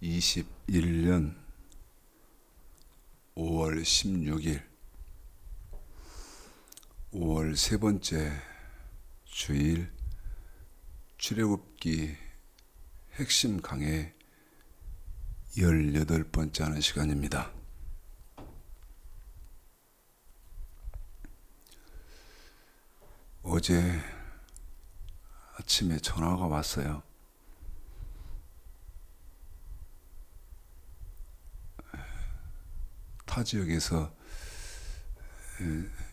2021년 5월 16일 5월 세 번째 주일 출애굽기 핵심 강의 18번째 하는 시간입니다. 어제 아침에 전화가 왔어요. 타 지역에서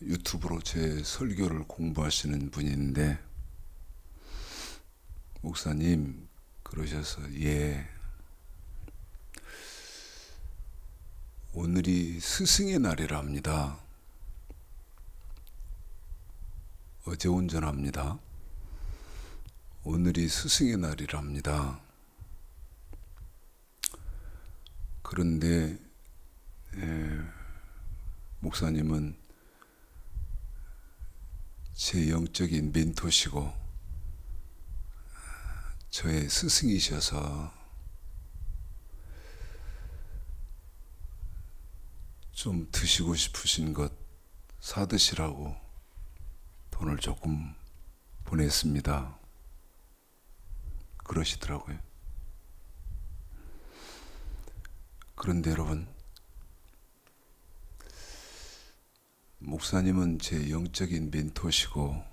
유튜브로 제 설교를 공부하시는 분인데, 목사님 그러셔서 오늘이 스승의 날이랍니다. 어제 운전합니다. 오늘이 스승의 날이랍니다. 그런데 목사님은 제 영적인 멘토시고 저의 스승이셔서 좀 드시고 싶으신 것 사드시라고 돈을 조금 보냈습니다. 그러시더라고요. 그런데 여러분, 목사님은 제 영적인 멘토시고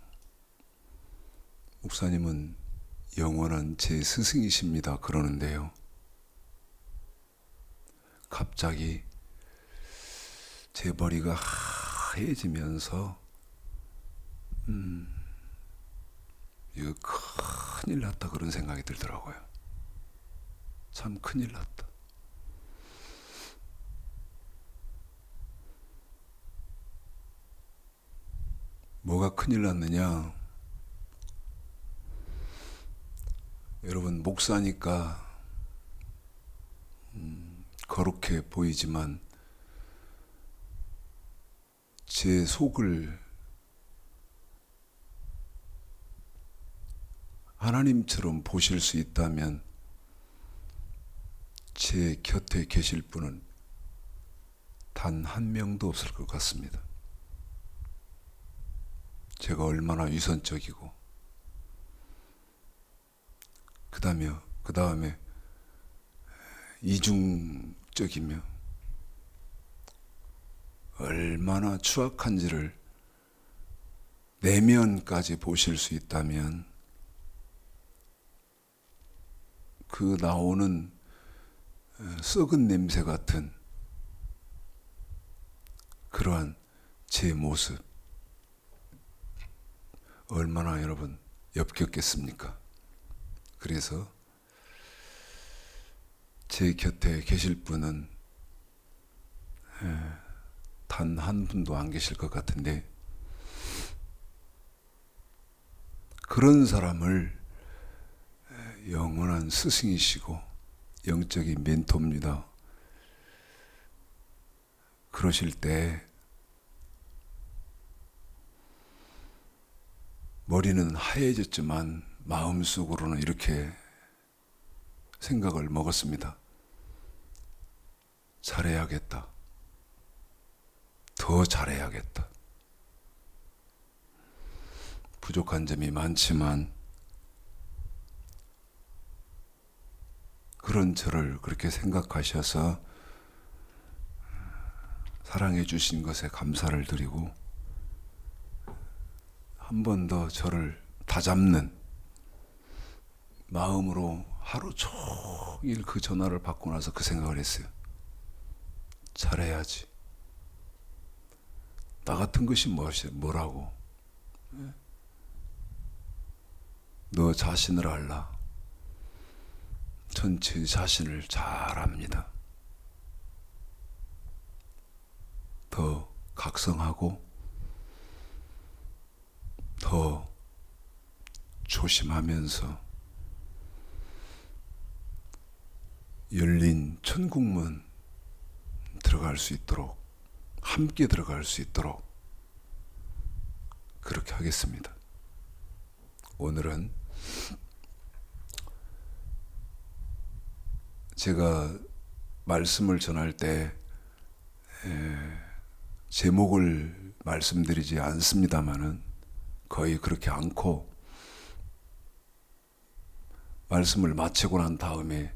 목사님은 영원한 제 스승이십니다. 그러는데요, 갑자기 제 머리가 하얘지면서 이거 큰일 났다 그런 생각이 들더라고요. 참 큰일 났다. 뭐가 큰일 났느냐? 여러분, 목사니까 거룩해 보이지만 제 속을 하나님처럼 보실 수 있다면 제 곁에 계실 분은 단 한 명도 없을 것 같습니다. 제가 얼마나 위선적이고 그 다음에 이중적이며 얼마나 추악한지를 내면까지 보실 수 있다면 그 나오는 썩은 냄새 같은 그러한 제 모습 얼마나 여러분 역겹겠습니까? 그래서 제 곁에 계실 분은 단 한 분도 안 계실 것 같은데, 그런 사람을 영원한 스승이시고 영적인 멘토입니다. 그러실 때 머리는 하얘졌지만 마음속으로는 이렇게 생각을 먹었습니다. 잘해야겠다. 더 잘해야겠다. 부족한 점이 많지만 그런 저를 그렇게 생각하셔서 사랑해 주신 것에 감사를 드리고 한 번 더 저를 다잡는 마음으로 하루 종일 그 전화를 받고 나서 그 생각을 했어요. 잘해야지. 나 같은 것이 뭐라고? 너 자신을 알라. 전 제 자신을 잘 압니다. 더 각성하고 더 조심하면서 열린 천국문 들어갈 수 있도록, 함께 들어갈 수 있도록 그렇게 하겠습니다. 오늘은 제가 말씀을 전할 때 제목을 말씀드리지 않습니다마는 거의 그렇게 않고 말씀을 마치고 난 다음에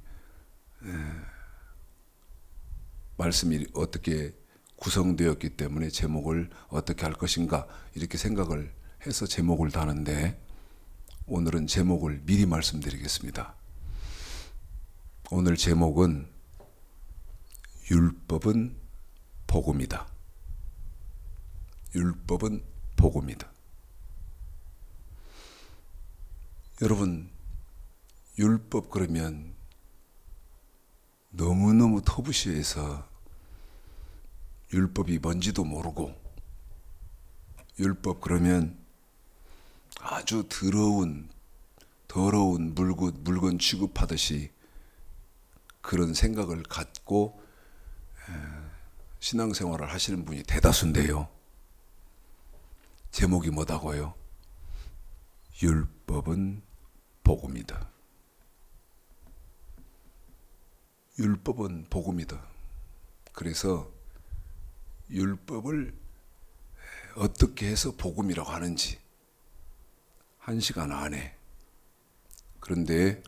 말씀이 어떻게 구성되었기 때문에 제목을 어떻게 할 것인가 이렇게 생각을 해서 제목을 다는데, 오늘은 제목을 미리 말씀드리겠습니다. 오늘 제목은 율법은 복음이다. 율법은 복음이다. 여러분, 율법 그러면 너무너무 터부시해서 율법이 뭔지도 모르고, 율법 그러면 아주 더러운 물건 취급하듯이 그런 생각을 갖고 신앙생활을 하시는 분이 대다수인데요. 제목이 뭐다고요? 율법은 복음이다. 율법은 복음이다. 그래서 율법을 어떻게 해서 복음이라고 하는지 1시간 안에, 그런데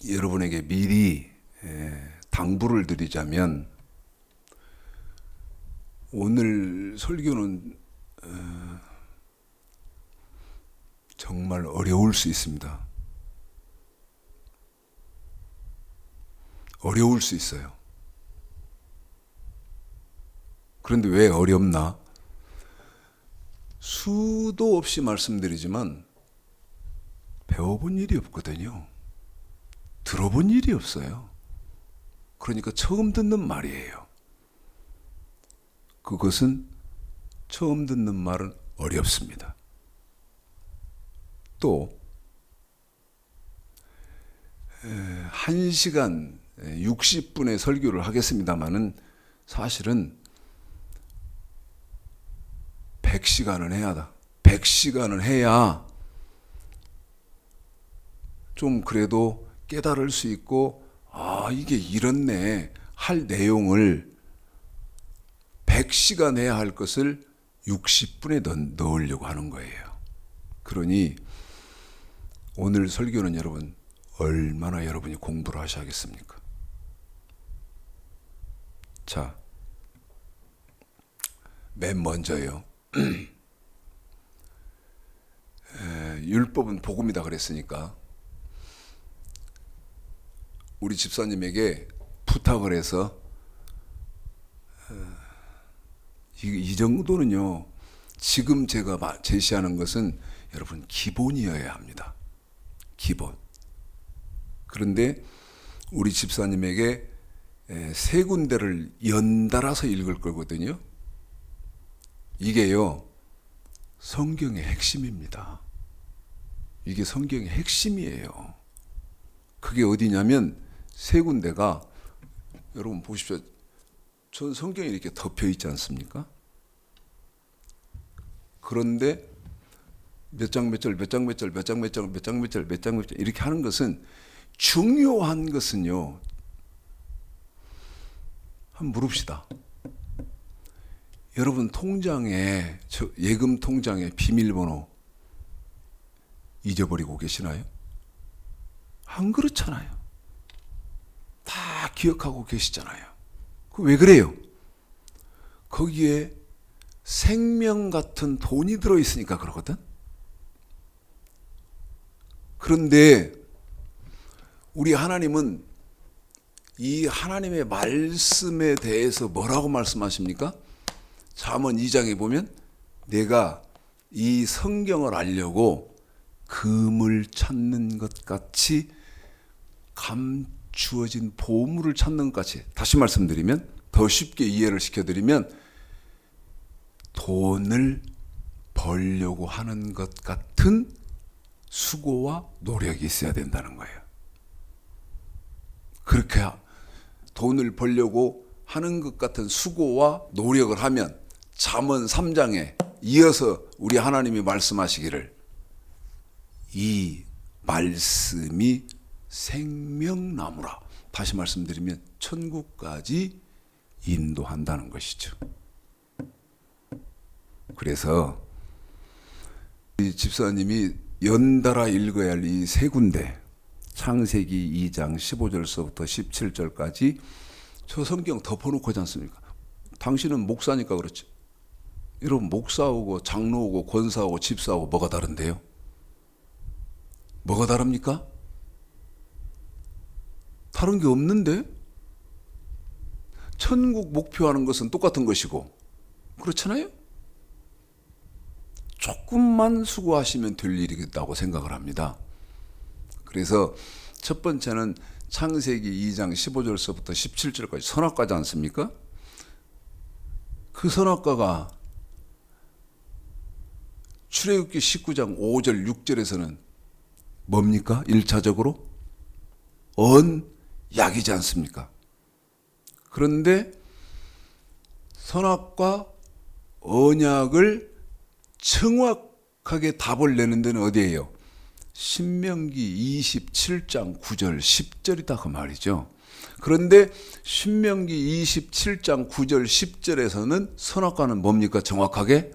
여러분에게 미리 당부를 드리자면, 오늘 설교는 정말 어려울 수 있습니다. 어려울 수 있어요. 그런데 왜 어렵나? 수도 없이 말씀드리지만 배워본 일이 없거든요. 들어본 일이 없어요. 그러니까 처음 듣는 말이에요. 그것은 처음 듣는 말은 어렵습니다. 또 1시간 60분의 설교를 하겠습니다마는 사실은 100시간은 해야다. 100시간을 해야 좀 그래도 깨달을 수 있고, 아, 이게 이렇네 할 내용을 100시간 해야 할 것을 60분에 넣으려고 하는 거예요. 그러니 오늘 설교는 여러분 얼마나 여러분이 공부를 하셔야겠습니까? 자, 맨 먼저요. 율법은 복음이다 그랬으니까 우리 집사님에게 부탁을 해서 이 정도는요, 지금 제가 제시하는 것은 여러분 기본이어야 합니다. 기본. 그런데 우리 집사님에게 3군데를 연달아서 읽을 거거든요. 이게요, 성경의 핵심입니다. 이게 성경의 핵심이에요. 그게 어디냐면 3군데가, 여러분 보십시오. 전 성경이 이렇게 덮여 있지 않습니까? 그런데 몇 장 몇 절 이렇게 하는 것은, 중요한 것은요, 한번 물읍시다. 여러분 통장에, 예금 통장에 비밀번호 잊어버리고 계시나요? 안 그렇잖아요. 다 기억하고 계시잖아요. 그 왜 그래요? 거기에 생명 같은 돈이 들어있으니까 그러거든. 그런데 우리 하나님은 이 하나님의 말씀에 대해서 뭐라고 말씀하십니까? 잠언 2장에 보면 내가 이 성경을 알려고 금을 찾는 것 같이, 감추어진 보물을 찾는 것 같이, 다시 말씀드리면, 더 쉽게 이해를 시켜드리면, 돈을 벌려고 하는 것 같은 수고와 노력이 있어야 된다는 거예요. 그렇게 돈을 벌려고 하는 것 같은 수고와 노력을 하면 잠언 3장에 이어서 우리 하나님이 말씀하시기를 이 말씀이 생명나무라. 다시 말씀드리면 천국까지 인도한다는 것이죠. 그래서 이 집사님이 연달아 읽어야 할 이 세 군데, 창세기 2장 15절서부터 17절까지 저 성경 덮어놓고 하지 않습니까? 당신은 목사니까 그렇지. 여러분, 목사하고 장로하고 권사하고 집사하고 뭐가 다른데요? 뭐가 다릅니까? 다른 게 없는데? 천국 목표하는 것은 똑같은 것이고, 그렇잖아요? 조금만 수고하시면 될 일이겠다고 생각을 합니다. 그래서 첫 번째는 창세기 2장 15절서부터 17절까지 선악과지 않습니까? 그 선악과가 출애굽기 19장 5절 6절에서는 뭡니까? 1차적으로 언약이지 않습니까? 그런데 선악과 언약을 정확하게 답을 내는 데는 어디예요? 신명기 27장 9절 10절이다 그 말이죠. 그런데 신명기 27장 9절 10절에서는 선악과는 뭡니까? 정확하게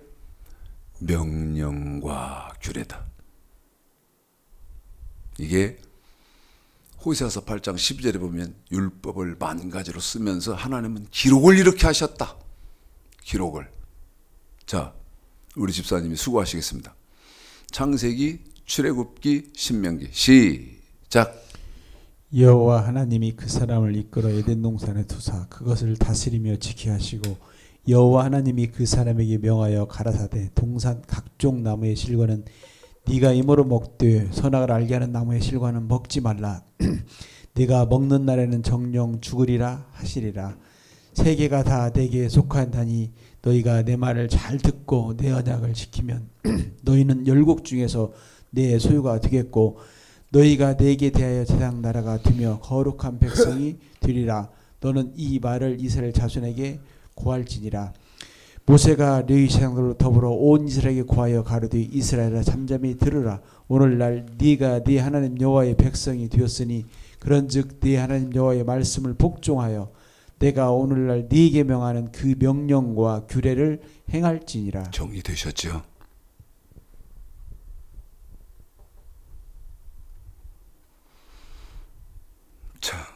명령과 규례다. 이게 호세아서 8장 12절에 보면 율법을 만 가지로 쓰면서 하나님은 기록을 이렇게 하셨다. 기록을. 자, 우리 집사님이 수고하시겠습니다. 창세기, 출애굽기, 신명기 시작. 여호와 하나님이 그 사람을 이끌어 에덴 동산에 두사 그것을 다스리며 지키게 하시고 여호와 하나님이 그 사람에게 명하여 가라사대 동산 각종 나무의 실과는 네가 이모로 먹되 선악을 알게 하는 나무의 실과는 먹지 말라. 네가 먹는 날에는 정령 죽으리라 하시리라. 세계가 다 내게 속한다니 너희가 내 말을 잘 듣고 내 언약을 지키면 너희는 열국 중에서 내 소유가 되겠고 너희가 내게 대하여 제상 나라가 되며 거룩한 백성이 되리라. 너는 이 말을 이스라엘 자손에게 고할지니라. 모세가 레위 제사장들로 더불어 온 이스라엘에게 고하여 가로되 이스라엘아 잠잠히 들으라. 오늘날 네가 네 하나님 여호와의 백성이 되었으니 그런즉 네 하나님 여호와의 말씀을 복종하여 내가 오늘날 네게 명하는 그 명령과 규례를 행할지니라. 정리되셨죠? 자,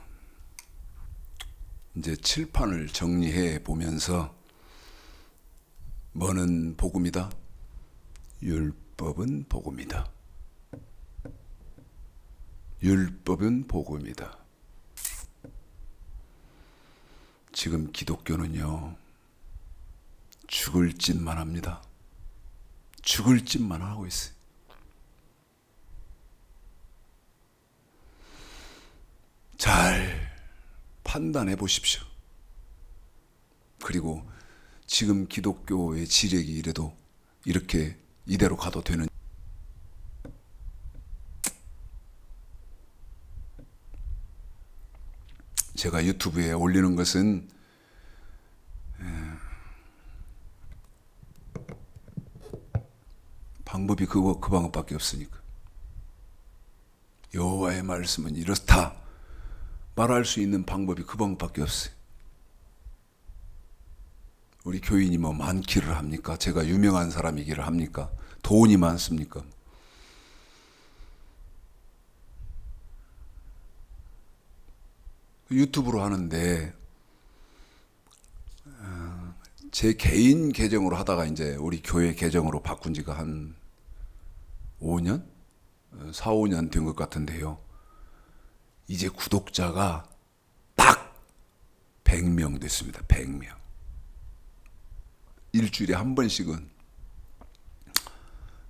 이제 칠판을 정리해 보면서 뭐는 복음이다? 율법은 복음이다. 율법은 복음이다. 지금 기독교는요, 죽을 짓만 합니다. 죽을 짓만 하고 있어요. 잘 판단해 보십시오. 그리고 지금 기독교의 지력이 이래도 이렇게 이대로 가도 되는, 제가 유튜브에 올리는 것은 방법이 그 방법밖에 없으니까. 여호와의 말씀은 이렇다 말할 수 있는 방법이 그 방법밖에 없어요. 우리 교인이 뭐 많기를 합니까? 제가 유명한 사람이기를 합니까? 돈이 많습니까? 유튜브로 하는데 제 개인 계정으로 하다가 이제 우리 교회 계정으로 바꾼 지가 한 5년? 4, 5년 된 것 같은데요. 이제 구독자가 딱 100명 됐습니다. 100명. 일주일에 한 번씩은,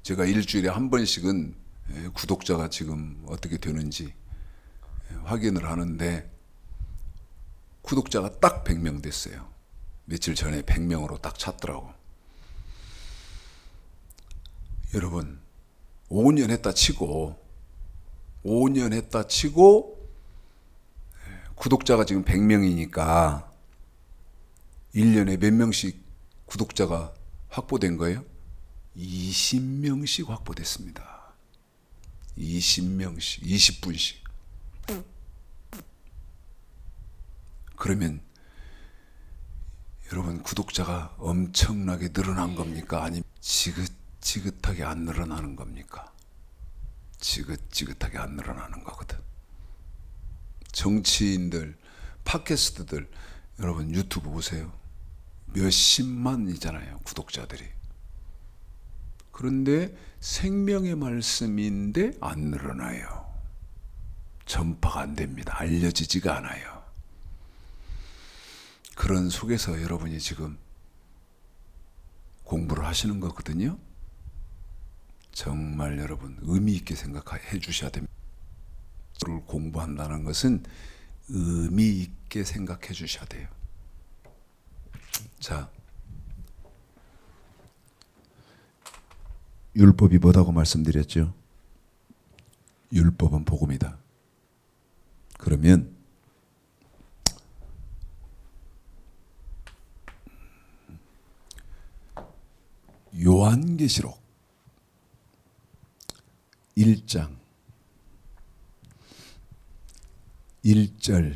제가 일주일에 한 번씩은 구독자가 지금 어떻게 되는지 확인을 하는데 구독자가 딱 100명 됐어요. 며칠 전에 100명으로 딱 찼더라고. 여러분, 5년 했다 치고 구독자가 지금 100명이니까 1년에 몇 명씩 구독자가 확보된 거예요? 20명씩 확보됐습니다. 20명씩, 20분씩. 그러면 여러분 구독자가 엄청나게 늘어난 겁니까? 아니면 지긋지긋하게 안 늘어나는 겁니까? 지긋지긋하게 안 늘어나는 거거든. 정치인들, 팟캐스트들, 여러분 유튜브 보세요. 몇십만이잖아요, 구독자들이. 그런데 생명의 말씀인데 안 늘어나요. 전파가 안 됩니다. 알려지지가 않아요. 그런 속에서 여러분이 지금 공부를 하시는 거거든요. 정말 여러분 의미 있게 생각해 주셔야 됩니다. 공부한다는 것은 의미 있게 생각해 주셔야 돼요. 자, 율법이 뭐다고 말씀드렸죠? 율법은 복음이다. 그러면 요한계시록 1장 1절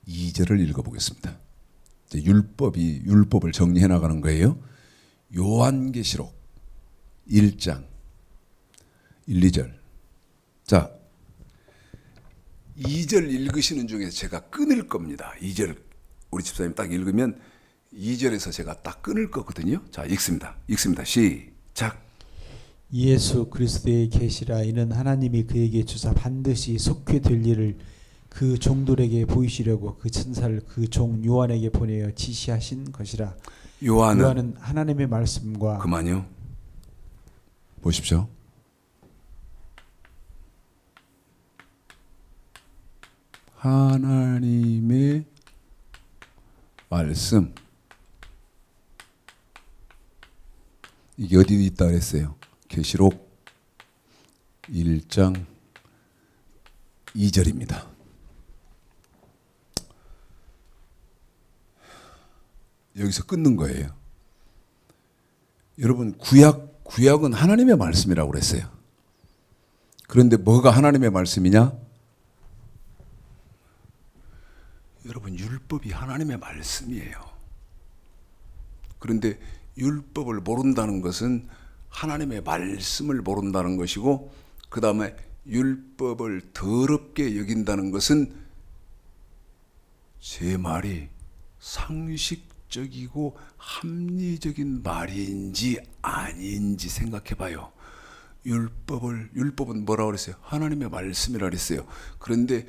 2절을 읽어보겠습니다. 율법을 정리해 나가는 거예요. 요한계시록 1장 1, 2절. 자, 2절 읽으시는 중에 제가 끊을 겁니다. 2절 우리 집사님 딱 읽으면 2절에서 제가 딱 끊을 거거든요. 자, 읽습니다. 시작. 예수 그리스도의 계시라. 이는 하나님이 그에게 주사 반드시 속히 될 일을 그 종들에게 보이시려고 그 천사를 그 종 요한에게 보내어 지시하신 것이라. 요한은 하나님의 말씀과 그만요. 보십시오. 하나님의 말씀. 이게 어디 있다 그랬어요? 계시록 1장 2절입니다. 여기서 끊는 거예요. 여러분 구약은 하나님의 말씀이라고 그랬어요. 그런데 뭐가 하나님의 말씀이냐? 여러분 율법이 하나님의 말씀이에요. 그런데 율법을 모른다는 것은 하나님의 말씀을 모른다는 것이고, 그 다음에 율법을 더럽게 여긴다는 것은 제 말이 상식적이고 합리적인 말인지 아닌지 생각해 봐요. 율법은 뭐라고 그랬어요? 하나님의 말씀이라 그랬어요. 그런데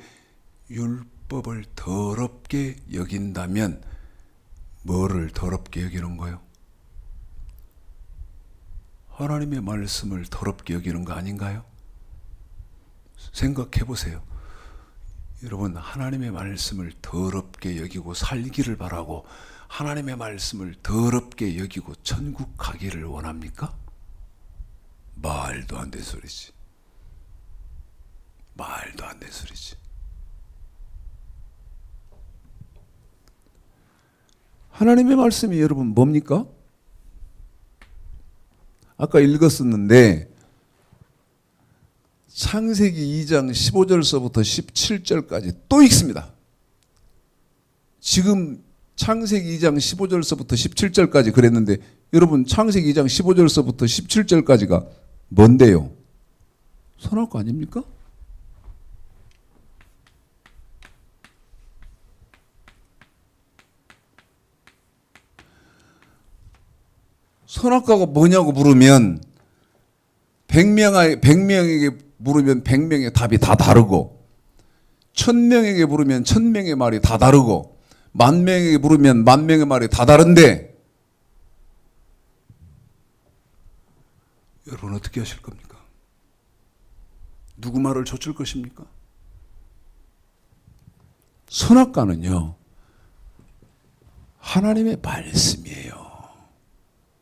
율법을 더럽게 여긴다면 뭐를 더럽게 여기는 거예요? 하나님의 말씀을 더럽게 여기는 거 아닌가요? 생각해 보세요. 여러분, 하나님의 말씀을 더럽게 여기고 살기를 바라고 하나님의 말씀을 더럽게 여기고 천국 가기를 원합니까? 말도 안 되는 소리지. 말도 안 되는 소리지. 하나님의 말씀이 여러분 뭡니까? 아까 읽었었는데 창세기 2장 15절서부터 17절까지 또 읽습니다. 지금 창세기 2장 15절서부터 17절까지 그랬는데 여러분 창세기 2장 15절서부터 17절까지가 뭔데요? 선악과 아닙니까? 선악과가 뭐냐고 물으면 100명에게 물으면 100명의 답이 다 다르고 1000명에게 물으면 1000명의 말이 다 다르고 10,000명에게 물으면 10,000명의 말이 다 다른데 여러분 어떻게 하실 겁니까? 누구 말을 좇을 것입니까? 선악과는요 하나님의 말씀이에요.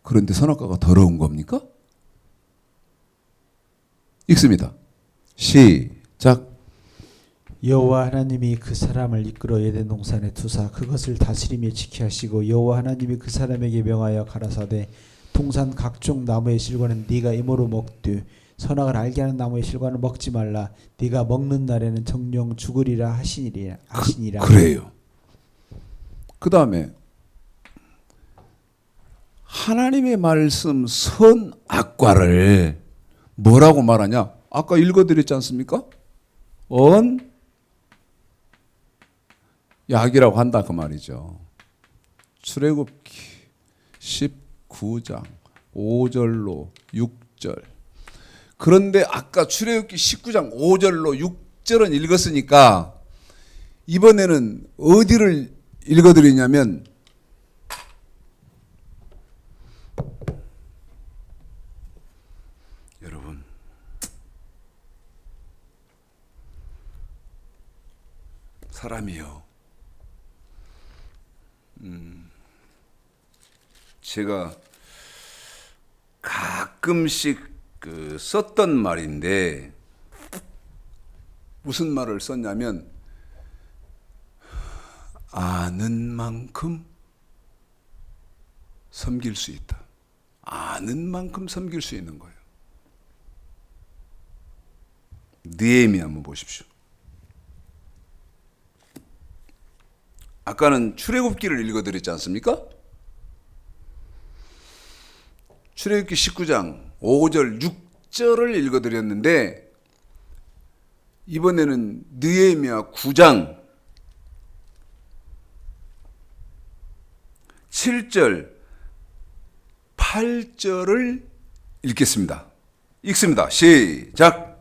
그런데 선악과가 더러운 겁니까? 읽습니다. 시작. 여호와 하나님이 그 사람을 이끌어 에덴 동산에 두사 그것을 다스리며 지키 하시고 여호와 하나님이 그 사람에게 명하여 가라사대 동산 각종 나무의 실과는 네가 임으로 먹되 선악을 알게 하는 나무의 실과는 먹지 말라. 네가 먹는 날에는 정령 죽으리라 하시니라. 그래요. 그 다음에 하나님의 말씀 선악과를 뭐라고 말하냐? 아까 읽어드렸지 않습니까? 약이라고 한다 그 말이죠. 출애굽기 19장 5절로 6절. 그런데 아까 출애굽기 19장 5절로 6절은 읽었으니까 이번에는 어디를 읽어드리냐면 여러분 사람이요. 제가 가끔씩 썼던 말인데 무슨 말을 썼냐면 아는 만큼 섬길 수 있다. 아는 만큼 섬길 수 있는 거예요. 느헤미야 한번 보십시오. 아까는 출애굽기를 읽어드렸지 않습니까? 출애굽기 19장 5절 6절을 읽어드렸는데 이번에는 느헤미야 9장 7절 8절을 읽겠습니다. 읽습니다. 시작.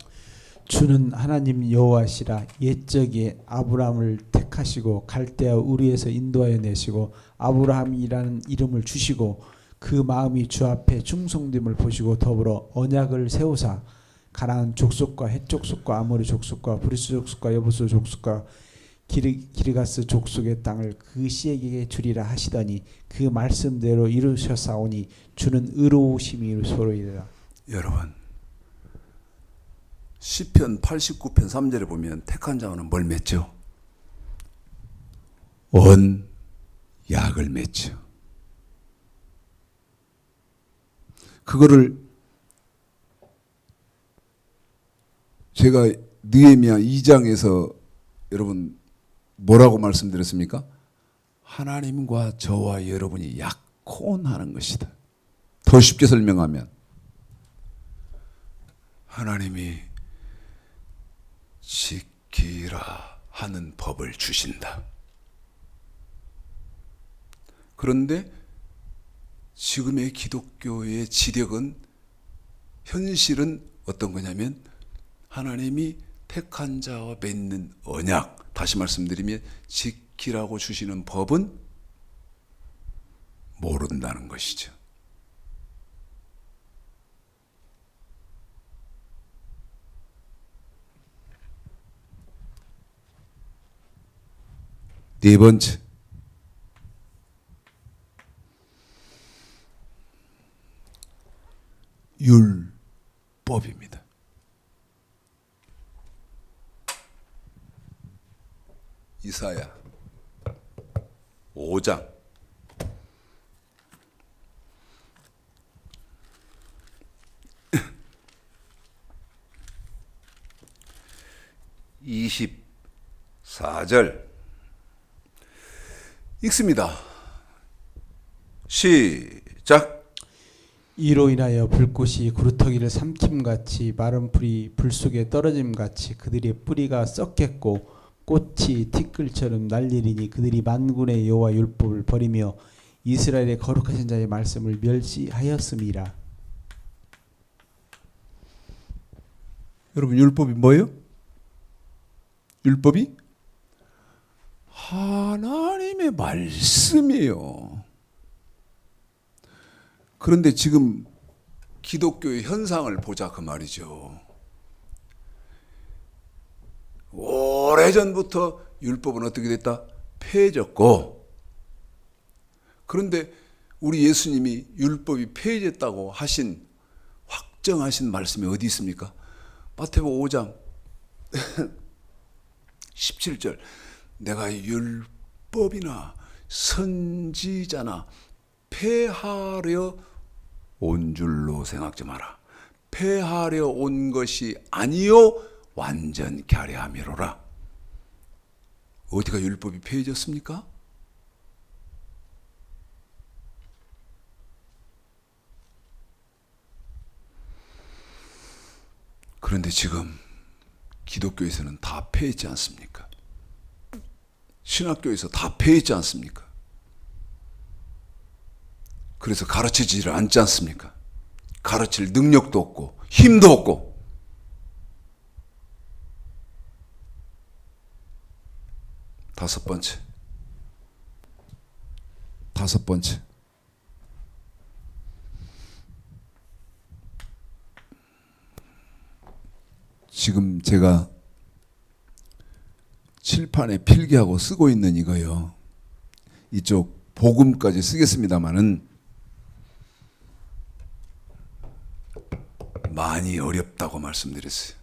주는 하나님 여호와시라. 옛적에 아브라함을 택하시고 갈대아 우르에서 인도하여 내시고 아브라함이라는 이름을 주시고 그 마음이 주 앞에 충성됨을 보시고 더불어 언약을 세우사 가나안 족속과 헷 족속과 아모리 족속과 브리스 족속과 여부스 족속과 기르가스 족속의 땅을 그 씨에게 주리라 하시더니 그 말씀대로 이루셨사오니 주는 의로우심이 소로이리라. 여러분 시편 89편 3절에 보면 택한 자는 뭘 맺죠? 언약을 맺죠. 그거를 제가 느헤미야 2장에서 여러분 뭐라고 말씀드렸습니까? 하나님과 저와 여러분이 약혼하는 것이다. 더 쉽게 설명하면 하나님이 지키라 하는 법을 주신다. 그런데 지금의 기독교의 지력은 현실은 어떤 거냐면 하나님이 택한 자와 맺는 언약, 다시 말씀드리면 지키라고 주시는 법은 모른다는 것이죠. 네 번째, 율법입니다. 이사야 5장 24절 읽습니다. 시작. 이로 인하여 불꽃이 구루터기를 삼킴같이 마른 풀이 불 속에 떨어짐같이 그들의 뿌리가 썩겠고 꽃이 티끌처럼 날리리니 그들이 만군의 여호와 율법을 버리며 이스라엘의 거룩하신 자의 말씀을 멸시하였음이라. 여러분 율법이 뭐예요? 율법이 하나님의 말씀이에요. 그런데 지금 기독교의 현상을 보자 그 말이죠. 오래전부터 율법은 어떻게 됐다? 폐해졌고, 그런데 우리 예수님이 율법이 폐해졌다고 하신 확정하신 말씀이 어디 있습니까? 마태복음 5장 17절 내가 율법이나 선지자나 폐하려 온 줄로 생각지 마라. 폐하려 온 것이 아니요 완전케 하려 함이로라. 어디가 율법이 폐해졌습니까? 그런데 지금 기독교에서는 다 패했지 않습니까? 신학교에서 다 패했지 않습니까? 그래서 가르치지를 않지 않습니까? 가르칠 능력도 없고 힘도 없고. 다섯 번째. 지금 제가 칠판에 필기하고 쓰고 있는 이거요. 이쪽 복음까지 쓰겠습니다마는 많이 어렵다고 말씀드렸어요.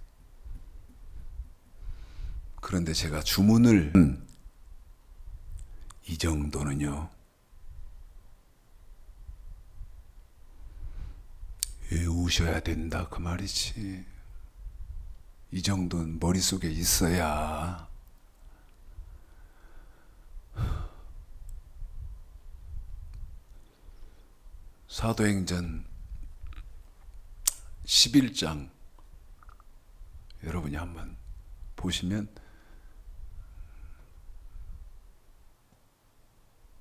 그런데 제가 주문을 이 정도는요, 외우셔야 된다 그 말이지. 이 정도는 머릿속에 있어야 사도행전 11장 여러분이 한번 보시면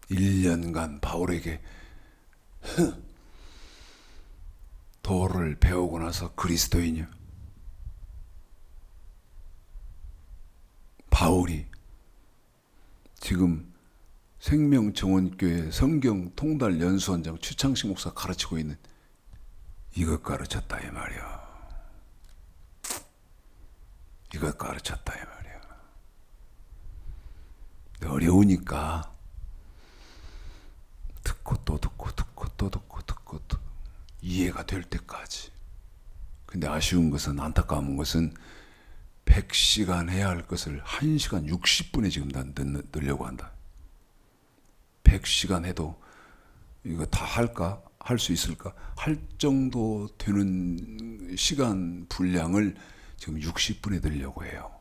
1년간 바울에게 도를 배우고 나서 그리스도인이요. 바울이 지금 생명정원교회 성경 통달 연수원장 추창식 목사 가르치고 있는 이것 가르쳤다 이 말이야. 이것 가르쳤다 이 말이야. 어려우니까 듣고 또 듣고 이해가 될 때까지. 근데 아쉬운 것은, 안타까운 것은 100시간 해야 할 것을 1시간 60분에 지금 넣으려고 한다. 100시간 해도 이거 다 할까? 할 수 있을까? 할 정도 되는 시간 분량을 지금 60분에 넣으려고 해요.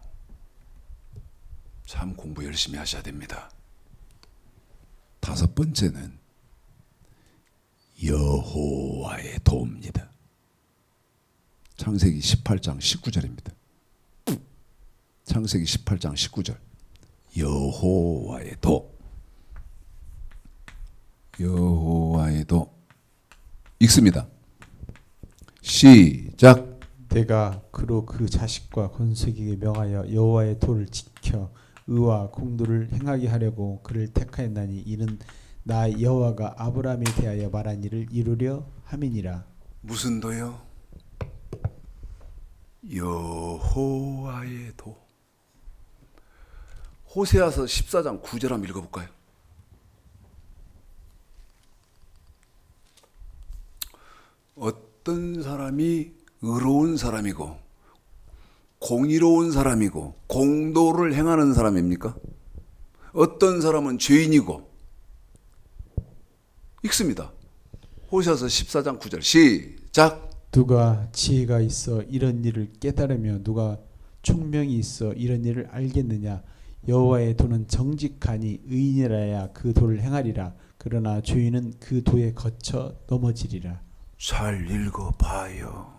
참 공부 열심히 하셔야 됩니다. 다섯 번째는 여호와의 도입니다. 창세기 18장 19절입니다. 창세기 18장 19절. 여호와의 도. 여호와의 도. 읽습니다. 시작. 내가 그로 그 자식과 건축에게 명하여 여호와의 도를 지켜 의와 공도를 행하게 하려고 그를 택하였나니 이는 나 여호와가 아브라함에 대하여 말한 일을 이루려 함이니라. 무슨 도요? 여호와의 도. 호세아서 14장 9절 한번 읽어볼까요? 어떤 사람이 의로운 사람이고 공의로운 사람이고 공도를 행하는 사람입니까? 어떤 사람은 죄인이고. 읽습니다. 호세아서 14장 9절 시작. 누가 지혜가 있어 이런 일을 깨달으며 누가 총명이 있어 이런 일을 알겠느냐. 여호와의 도는 정직하니 의인이라야 그 도를 행하리라. 그러나 죄인은 그 도에 거쳐 넘어지리라. 잘 읽어봐요.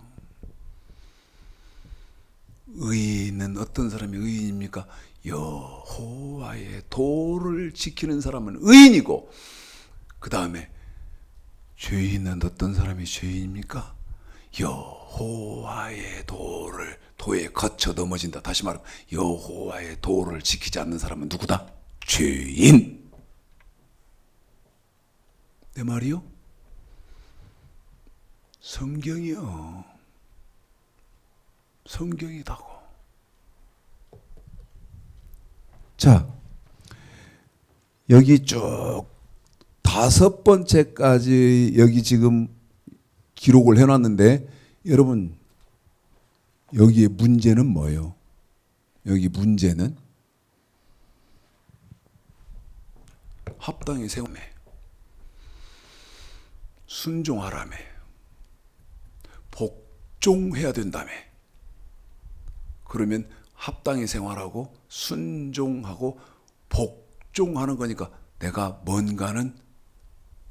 의인은 어떤 사람이 의인입니까? 여호와의 도를 지키는 사람은 의인이고, 그 다음에 죄인은 어떤 사람이 죄인입니까? 여호와의 도에 거쳐 넘어진다. 다시 말하면 여호와의 도를 지키지 않는 사람은 누구다? 죄인. 내 말이요? 성경이요. 성경이다고. 자, 여기 쭉 다섯 번째까지 여기 지금 기록을 해놨는데, 여러분 여기에 문제는 뭐예요? 여기 문제는 합당히 세우매, 순종하라매, 복종해야 된다며. 그러면 합당히 생활하고 순종하고 복종하는 거니까 내가 뭔가는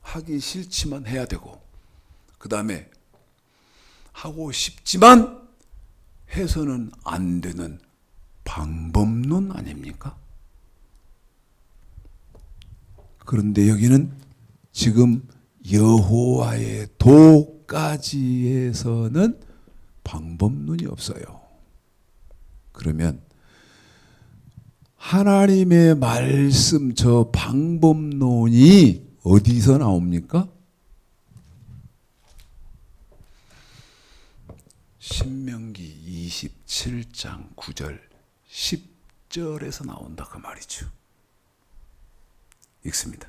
하기 싫지만 해야 되고, 그 다음에 하고 싶지만 해서는 안 되는 방법론 아닙니까? 그런데 여기는 지금 여호와의 도까지에서는 방법론이 없어요. 그러면 하나님의 말씀 저 방법론이 어디서 나옵니까? 신명기 27장 9절 10절에서 나온다 그 말이죠. 읽습니다.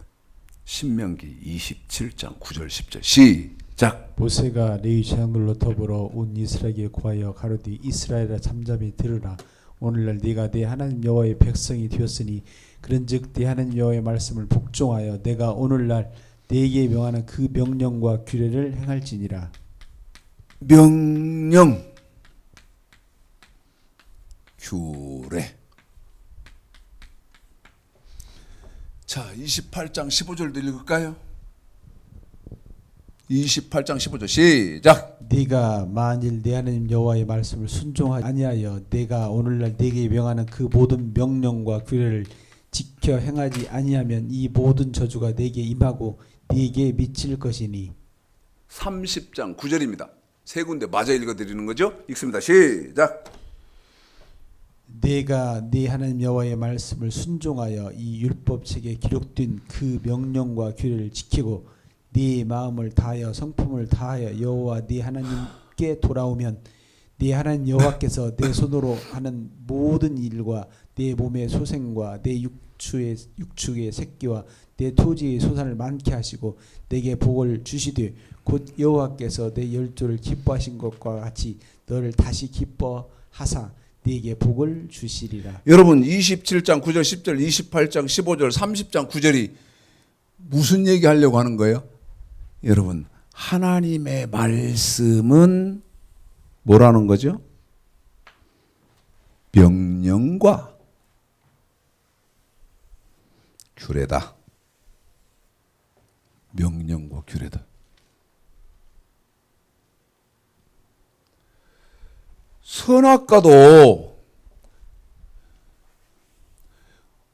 신명기 27장 9절 10절 시작. 모세가 레위 제사장들로 더불어 온 이스라엘에게 구하여 가로되 이스라엘아 잠잠히 들으라. 오늘날 네가 네 하나님 여호와의 백성이 되었으니 그런즉 네 하나님 여호와의 말씀을 복종하여 내가 오늘날 네게 명하는 그 명령과 규례를 행할지니라. 명령 규례. 자, 28장 15절도 읽을까요? 28장 15절 시작. 네가 만일 네 하나님 여호와의 말씀을 순종하지 아니하여 내가 오늘날 네게 명하는 그 모든 명령과 규례를 지켜 행하지 아니하면 이 모든 저주가 네게 임하고 네게 미칠 것이니. 30장 9절입니다. 세 군데 마저 읽어드리는 거죠. 읽습니다. 시작. 내가 네 하나님 여호와의 말씀을 순종하여 이 율법책에 기록된 그 명령과 규례를 지키고 네 마음을 다하여 성품을 다하여 여호와 네 하나님께 돌아오면 네 하나님 여호와께서 내 손으로 하는 모든 일과 내 몸의 소생과 내 육축의 새끼와 내 토지의 소산을 많게 하시고 내게 복을 주시되 곧 여호와께서 내 열조를 기뻐하신 것과 같이 너를 다시 기뻐하사 네게 복을 주시리라. 여러분 27장 9절 10절 28장 15절 30장 9절이 무슨 얘기하려고 하는 거예요? 여러분 하나님의 말씀은 뭐라는 거죠? 명령과 규례다. 명령과 규례다. 선악과도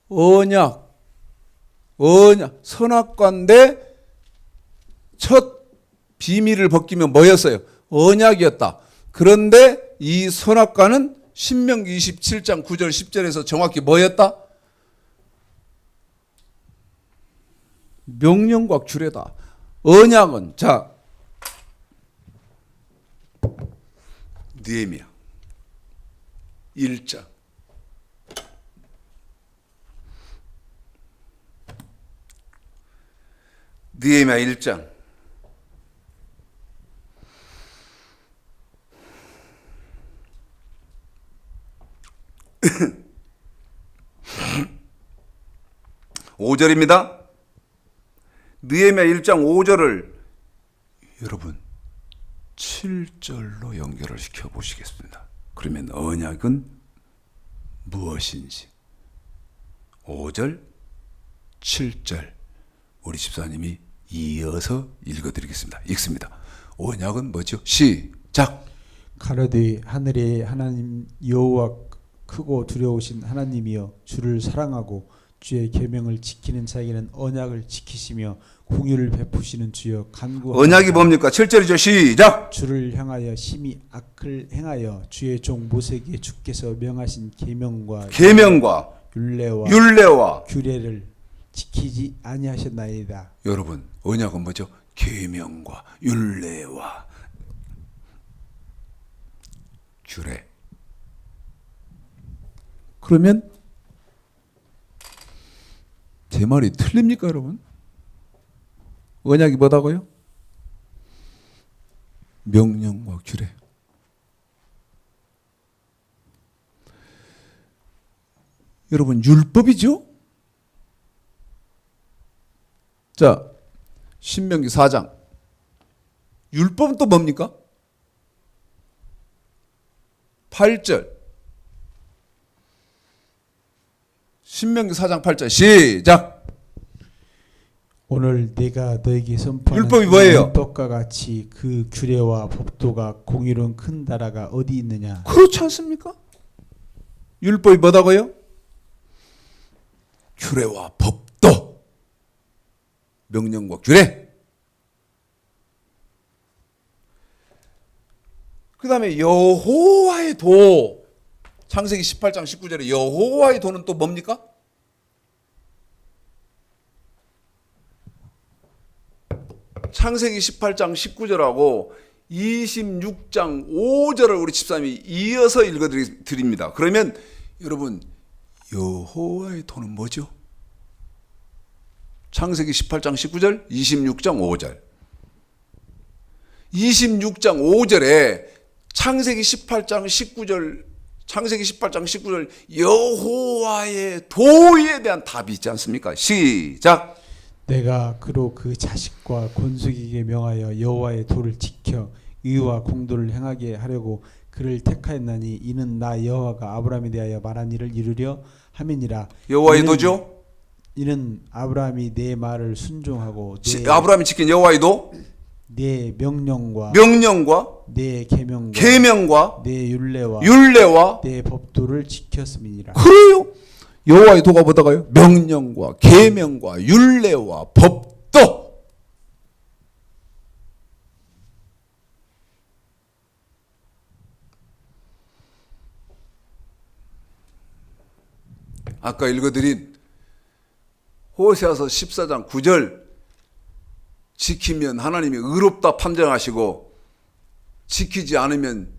언약, 선악과인데 첫 비밀을 벗기면 뭐였어요? 언약이었다. 그런데 이 선악과는 신명기 27장 9절 10절에서 정확히 뭐였다? 명령과 규례다. 언약은 자 느헤미야 1장 느헤미야 1장 (5절입니다) 느헤미야 1장 5절을 여러분 7절로 연결을 시켜 보시겠습니다. 그러면 언약은 무엇인지 5절, 7절 우리 집사님이 이어서 읽어드리겠습니다. 읽습니다. 언약은 뭐죠? 시작. 가로되 하늘의 하나님 여호와 크고 두려우신 하나님이여 주를 사랑하고 주의 계명을 지키는 자에게는 언약을 지키시며 공의를 베푸시는 주여 간구하옵나이다. 언약이 뭡니까? 7절이죠. 시작. 주를 향하여 심히 악을 행하여 주의 종 모세에게 주께서 명하신 계명과 율례와 규례를 지키지 아니하셨나이다. 여러분 언약은 뭐죠? 계명과 율례와 규례. 그러면 제 말이 틀립니까 여러분? 언약이 뭐다고요? 명령과 규례. 여러분 율법이죠? 자, 신명기 4장. 율법은 또 뭡니까? 8절. 신명기 4장 8절 시작. 오늘 내가 너에게 선포하는 율법이 뭐예요? 율법과 같이 그 규례와 법도가 공의로운 큰 나라가 어디 있느냐? 그렇지 않습니까? 율법이 뭐다고요? 규례와 법도, 명령과 규례. 그 다음에 여호와의 도, 창세기 18장 19절에 여호와의 도는 또 뭡니까? 창세기 18장 19절하고 26장 5절을 우리 집사님이 이어서 읽어드립니다. 그러면 여러분, 여호와의 도는 뭐죠? 창세기 18장 19절, 26장 5절. 26장 5절에 창세기 18장 19절 여호와의 도에 대한 답이 있지 않습니까? 시작. 내가 그로 그 자식과 권속에게 명하여 여호와의 도를 지켜 의와 공도를 행하게 하려고 그를 택하였나니 이는 나 여호와가 아브라함에 대하여 말한 일을 이루려 함이니라. 여호와의 도죠? 이는 아브라함이 내 말을 순종하고 아브라함이 지킨 여호와의 도? 내 명령과 내 계명과 내 내 율례와 내 법도를 지켰음이니라. 그래요. 여호와의 도가 뭐다가요? 명령과 계명과 율례와 법도. 아까 읽어드린 호세아서 14장 9절, 지키면 하나님이 의롭다 판정하시고 지키지 않으면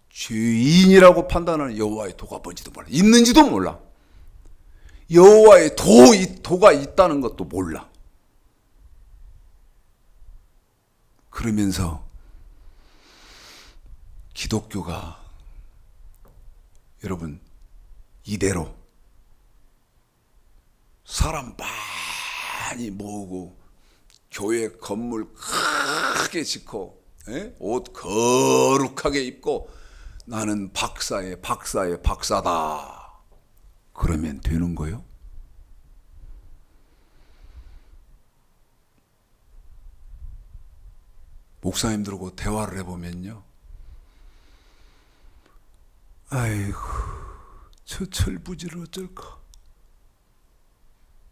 죄인이라고 판단하는 여호와의 도가 뭔지도 몰라. 있는지도 몰라. 여호와의 도가 있다는 것도 몰라. 그러면서 기독교가 여러분 이대로 사람 많이 모으고 교회 건물 크게 짓고 옷 거룩하게 입고 나는 박사의 박사다. 그러면 되는 거요? 목사님들하고 대화를 해보면요. 아이고, 저 철부지를 어쩔까?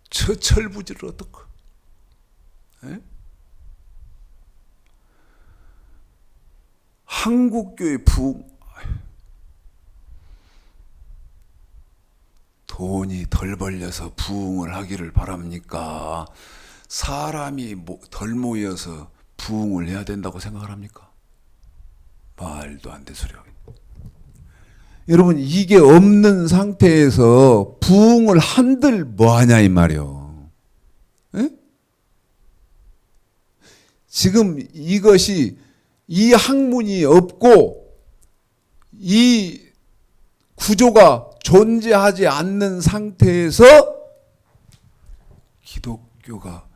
저 철부지를 어떨까? 한국교회 부흥, 돈이 덜 벌려서 부흥을 하기를 바랍니까? 사람이 덜 모여서 부흥을 해야 된다고 생각을 합니까? 말도 안 되는 소리 하겠네. 여러분, 이게 없는 상태에서 부흥을 한들 뭐하냐 이 말이요. 지금 이것이 이 학문이 없고 이 구조가 존재하지 않는 상태에서 기독교가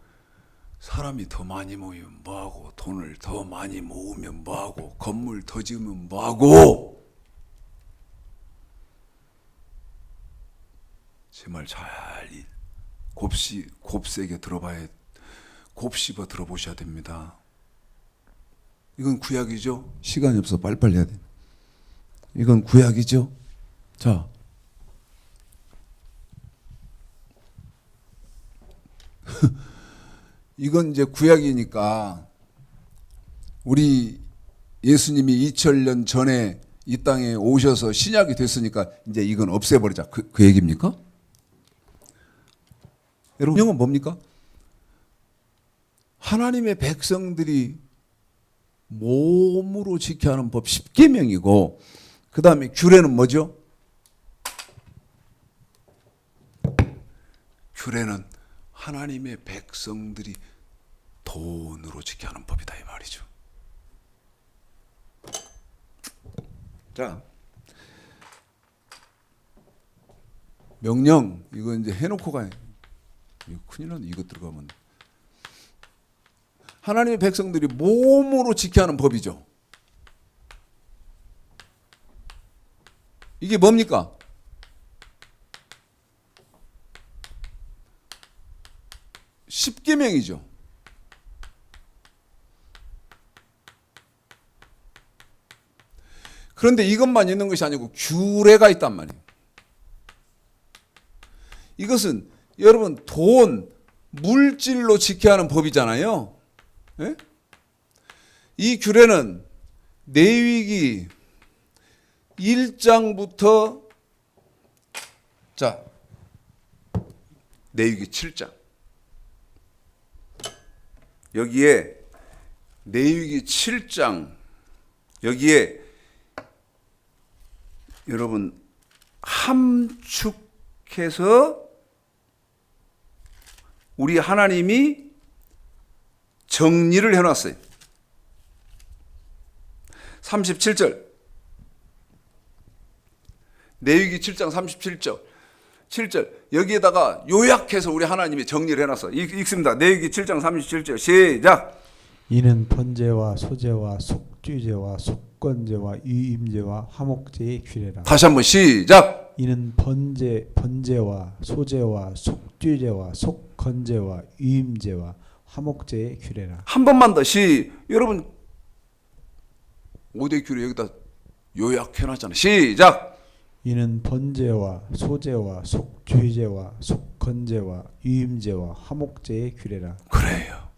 사람이 더 많이 모이면 뭐하고, 돈을 더 많이 모으면 뭐하고, 건물 더 지으면 뭐하고. 제 말 잘 곱세게 곱씹어 들어보셔야 됩니다. 이건 구약이죠. 시간이 없어 빨리빨리 해야 돼. 이건 구약이죠. 자, 이건 이제 구약이니까 우리 예수님이 2000년 전에 이 땅에 오셔서 신약이 됐으니까 이제 이건 없애버리자. 그 얘기입니까? 여러분, 명은 뭡니까? 하나님의 백성들이 몸으로 지켜야 하는 법 10계명이고, 그 다음에 규례는 뭐죠? 규례는 하나님의 백성들이 돈으로 지켜야 하는 법이다 이 말이죠. 자, 명령 이거 이제 해놓고 가요. 이거 큰일 나네. 이거 들어가면 하나님의 백성들이 몸으로 지켜야 하는 법이죠. 이게 뭡니까? 십계명이죠. 그런데 이것만 있는 것이 아니고 규례가 있단 말이에요. 이것은 여러분 돈, 물질로 지켜야 하는 법이잖아요. 예? 이 규례는 레위기 1장부터 자 레위기 7장 여기에 레위기 7장 여기에 여러분 함축해서 우리 하나님이 정리를 해놨어요. 37절 레위기 7장 37절 7절 여기에다가 요약해서 우리 하나님이 정리를 해놨어. 읽습니다. 레위기 7장 37절 시작. 이는 번제와 소제와 속죄제와 속건제와 유임제와 화목제의 규례라. 다시 한번 시작. 이는 번제와 소제와 속죄제와 속건제와 유임제와 화목제의 규례라. 한 번만 더 여러분 5대 규례 여기다 요약해놨잖아요. 시작. 이는 번제와 소제와 속죄제와 속건제와 유임제와 화목제의 규례라. 그래요.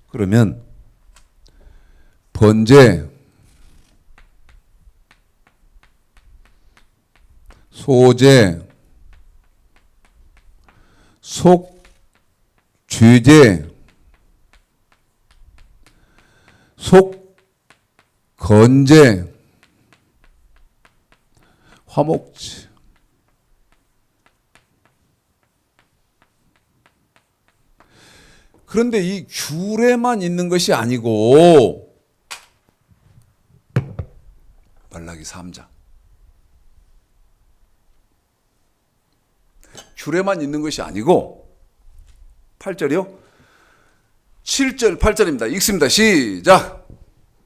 그러면 번제, 소제, 속죄제, 속건제, 화목제. 그런데 이 규례만 있는 것이 아니고 말라기 3장 규례만 있는 것이 아니고 8절이요? 7절 8절입니다. 읽습니다. 시작.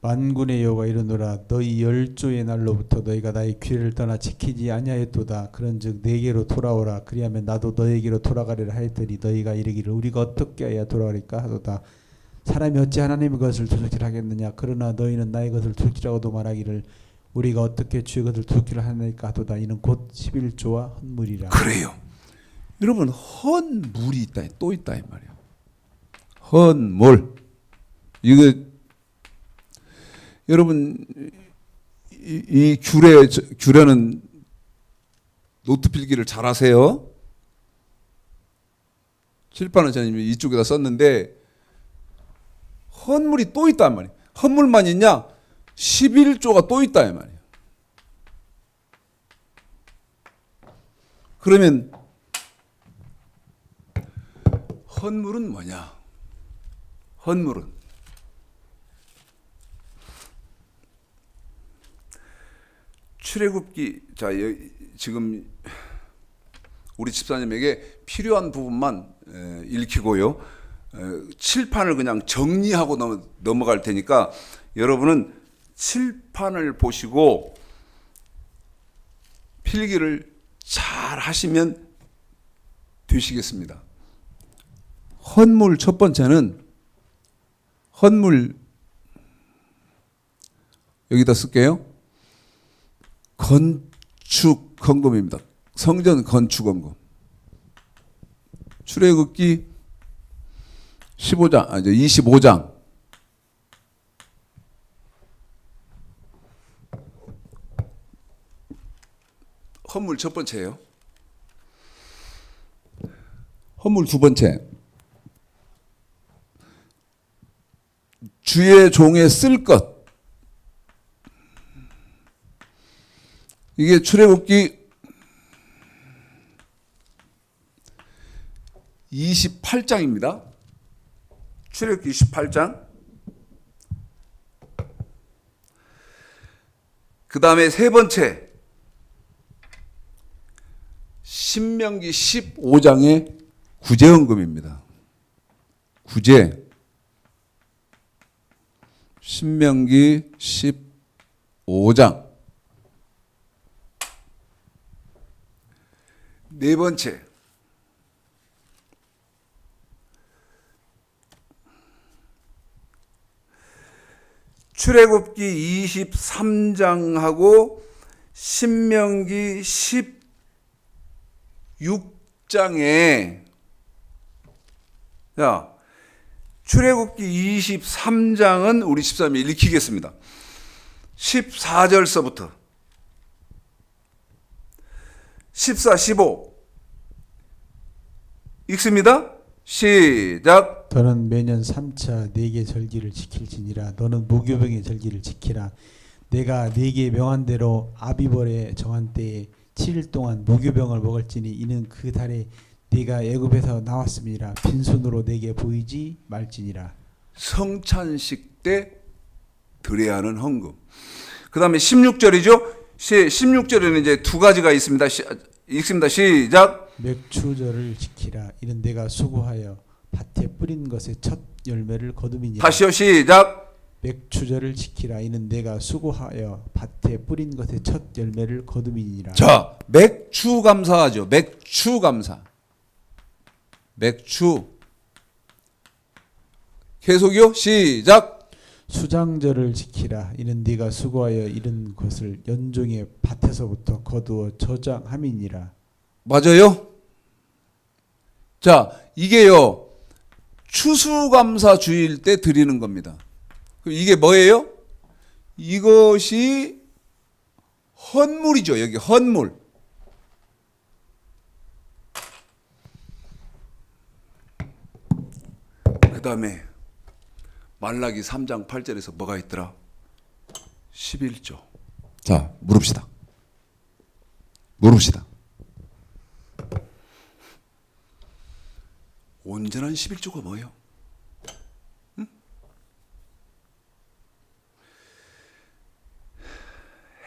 만군의 여호와가 이르노라 너희 열조의 날로부터 너희가 나의 규례를 떠나 지키지 아니하였도다. 그런즉 내게로 돌아오라. 그리하면 나도 너희에게로 돌아가리라 하였더니 너희가 이르기를 우리가 어떻게 해야 돌아가리까 하도다. 사람이 어찌 하나님의 것을 두둑질하겠느냐. 그러나 너희는 나의 것을 두둑질하고도 말하기를 우리가 어떻게 주의 것을 두둑질을 하나이까 하도다. 이는 곧 11조와 헌물이라. 그래요. 여러분 헌물이 있다 또 있다 이 말이야. 헌물 이거 여러분 이 규례는 노트 필기를 잘 하세요. 칠판은 저는 이쪽에다 썼는데 헌물이 또 있단 말이에요. 헌물만 있냐? 11조가 또 있다 이 말이에요. 그러면 헌물은 뭐냐? 헌물은 출애굽기 자 지금 우리 집사님에게 필요한 부분만 읽히고요. 칠판을 그냥 정리하고 넘어갈 테니까 여러분은 칠판을 보시고 필기를 잘 하시면 되시겠습니다. 헌물 첫 번째는 헌물 여기다 쓸게요. 건축 헌금입니다. 성전 건축 헌금. 출애굽기 15장, 25장. 헌물 첫 번째예요. 헌물 두 번째. 주의 종에 쓸 것. 이게 출애굽기 28장입니다. 출애굽기 28장. 그 다음에 세 번째 신명기 15장의 구제헌금입니다. 구제. 신명기 15장. 네 번째, 출애굽기 23장하고 신명기 16장에 자, 출애굽기 23장은 우리 13일 읽히겠습니다. 14절서부터 14, 15 읽습니다. 시작. 너는 매년 3차 4개 절기를 지킬지니라. 너는 무교병의 절기를 지키라. 내가 네게 명한 대로 아비벌에 정한 때에 7일 동안 무교병을 먹을지니 이는 그 달에 네가 애굽에서 나왔음이라. 빈손으로 네게 보이지 말지니라. 성찬식 때 드려야 하는 헌금. 그 다음에 16절이죠. 16절에는 이제 두 가지가 있습니다. 읽습니다. 시작. 맥추절을 지키라. 이는 내가 수고하여 밭에 뿌린 것의 첫 열매를 거둠이니라. 다시요. 시작. 맥추절을 지키라. 이는 내가 수고하여 밭에 뿌린 것의 첫 열매를 거둠이니라. 자, 맥추 감사하죠. 맥추 감사. 맥추. 계속이요. 시작. 수장절을 지키라. 이는 네가 수고하여 이른 것을 연종의 밭에서부터 거두어 저장함이니라. 맞아요? 자, 이게요. 추수감사 주일 때 드리는 겁니다. 그럼 이게 뭐예요? 이것이 헌물이죠. 여기 헌물. 그 다음에 말라기 3장 8절에서 뭐가 있더라? 11조. 자, 물읍시다. 온전한 11조가 뭐예요? 응?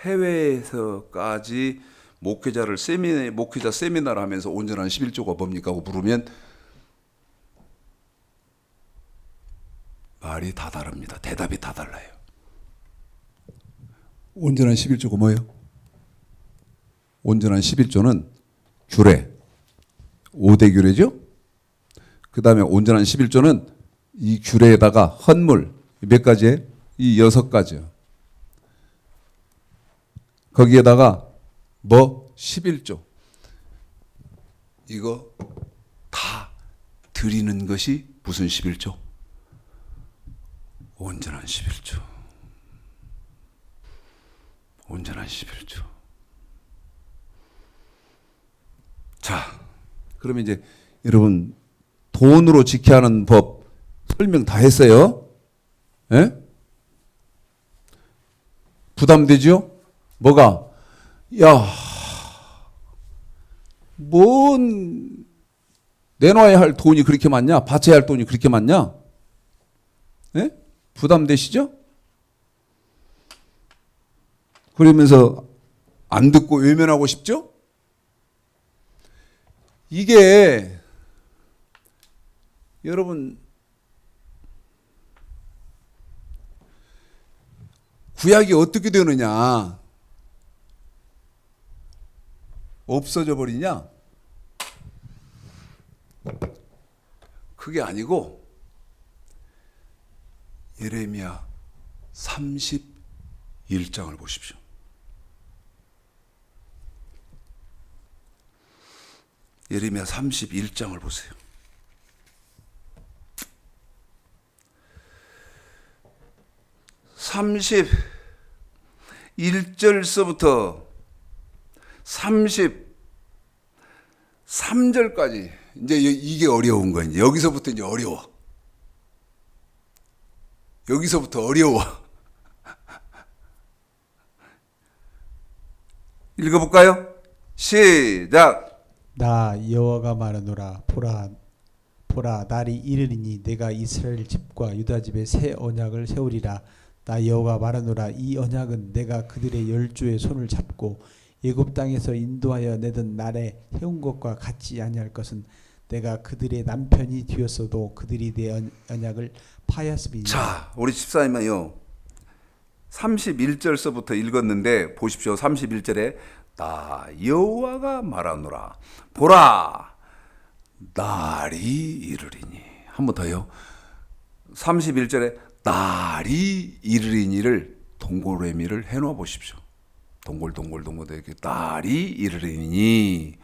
해외에서까지 목회자 세미나를 하면서 온전한 11조가 뭡니까? 하고 물으면 말이 다 다릅니다. 대답이 다 달라요. 온전한 11조가 뭐예요? 온전한 11조는 규례, 5대 규례죠? 그 다음에 온전한 11조는 이 규례에다가 헌물, 몇 가지예요? 이 6가지요. 거기에다가 뭐? 11조. 이거 다 드리는 것이 무슨 11조? 온전한 11조. 온전한 11조. 자, 그러면 이제 여러분 돈으로 지켜야 하는 법 설명 다 했어요. 예? 부담되죠? 뭐가? 야, 뭔 내놔야 할 돈이 그렇게 많냐? 바쳐야 할 돈이 그렇게 많냐? 예? 부담되시죠? 그러면서 안 듣고 외면하고 싶죠? 이게 여러분 구약이 어떻게 되느냐? 없어져 버리냐? 그게 아니고 예레미야 31장을 보십시오. 예레미야 31장을 보세요. 31절서부터 33절까지 이제 이게 어려운 거야. 이제 여기서부터 이제 어려워. 여기서부터 어려워. 읽어볼까요? 시작. 나 여호와가 말하노라. 보라 날이 이르리니 내가 이스라엘 집과 유다 집에 새 언약을 세우리라. 나 여호와가 말하노라. 이 언약은 내가 그들의 열조의 손을 잡고 애굽 땅에서 인도하여 내던 날에 해온 것과 같지 아니할 것은 내가 그들의 남편이 되었어도 그들이 내 언약을 파하였음이니라. 자, 우리 집사님은요 31절서부터 읽었는데 보십시오. 31절에 나 여호와가 말하노라. 보라, 날이 이르리니. 한 번 더요. 31절에 날이 이르리니를 동고래미를 해놓아 보십시오. 동글동글 이렇게 날이 이르리니.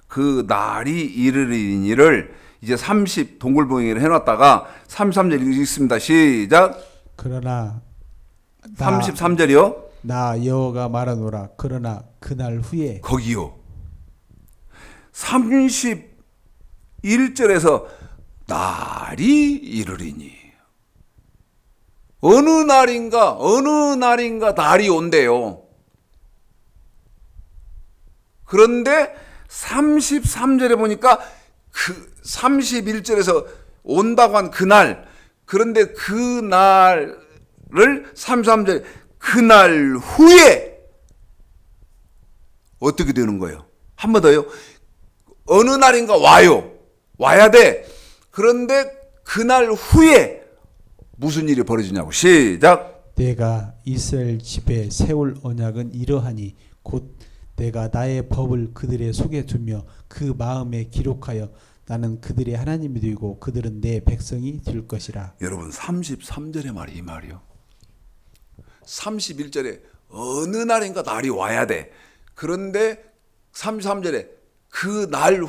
그 날이 이르리니를 이제 30 동글봉이를 해놨다가 33절 읽겠습니다. 시작. 그러나 33절이요. 나 여호와가 말하노라. 그러나 그날 후에 거기요. 31절에서 날이 이르리니. 어느 날인가 날이 온대요. 그런데 33절에 보니까 그 31절에서 온다고 한 그날, 그런데 그 날을 33절에 그날 후에 어떻게 되는 거예요? 한 번 더요. 어느 날인가 와야 돼. 그런데 그날 후에 무슨 일이 벌어지냐고. 시작. 내가 이스라엘 집에 세울 언약은 이러하니 곧 내가 나의 법을 그들의 속에 두며 그 마음에 기록하여 나는 그들의 하나님이 되고 그들은 내 백성이 될 것이라. 여러분 33절의 말이 이 말이요. 31절에 어느 날인가 날이 와야 돼. 그런데 33절에 그 날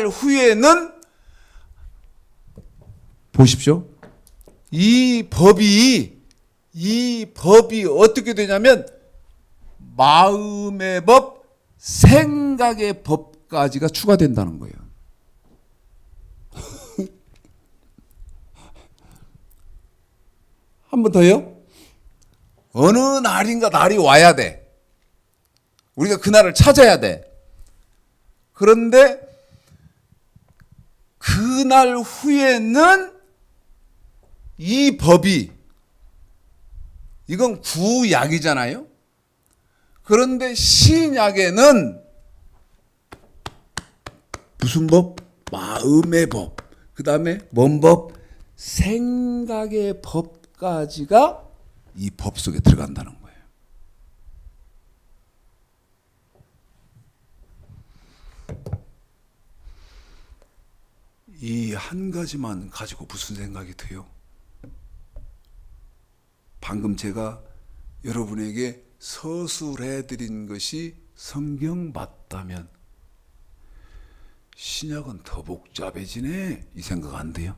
후에는 보십시오. 이 법이 어떻게 되냐면 마음의 법, 생각의 법까지가 추가된다는 거예요. 한 번 더요. 어느 날인가 날이 와야 돼. 우리가 그 날을 찾아야 돼. 그런데 그 날 후에는 이 법이, 이건 구약이잖아요. 그런데 신약에는 무슨 법? 마음의 법. 그 다음에 뭔 법? 생각의 법까지가 이 법 속에 들어간다는 거예요. 이 한 가지만 가지고 무슨 생각이 드요? 방금 제가 여러분에게 서술해 드린 것이 성경 맞다면 신약은 더 복잡해지네, 이 생각 안 돼요?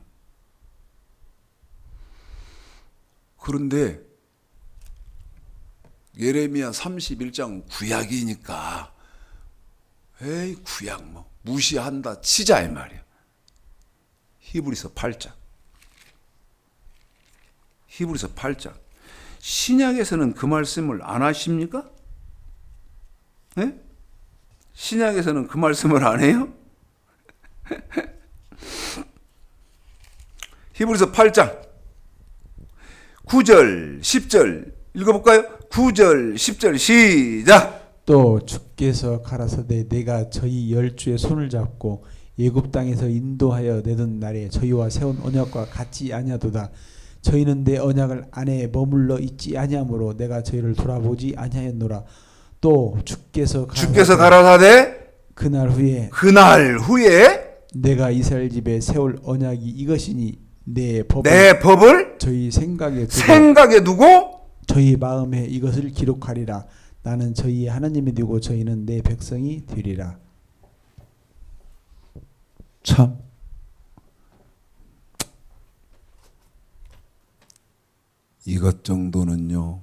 그런데 예레미야 31장 구약이니까 에이 구약 뭐 무시한다 치자 이 말이야. 히브리서 8장 신약에서는 그 말씀을 안 하십니까? 네? 신약에서는 그 말씀을 안 해요? 히브리서 8장 9절 10절 읽어볼까요? 9절 10절 시작. 또 주께서 가라사대 내가 저희 열주의 손을 잡고 애굽 땅에서 인도하여 내던 날에 저희와 세운 언약과 같지 아니하도다. 저희는 내 언약을 안에 머물러 있지 아니하므로 내가 저희를 돌아보지 아니하였노라. 또 주께서 가라사대 그날 후에 내가 이스라엘 집에 세울 언약이 이것이니 내 법을 저희 생각에 두고 저희 마음에 이것을 기록하리라. 나는 저희의 하나님이 되고 저희는 내 백성이 되리라. 참 이것 정도는요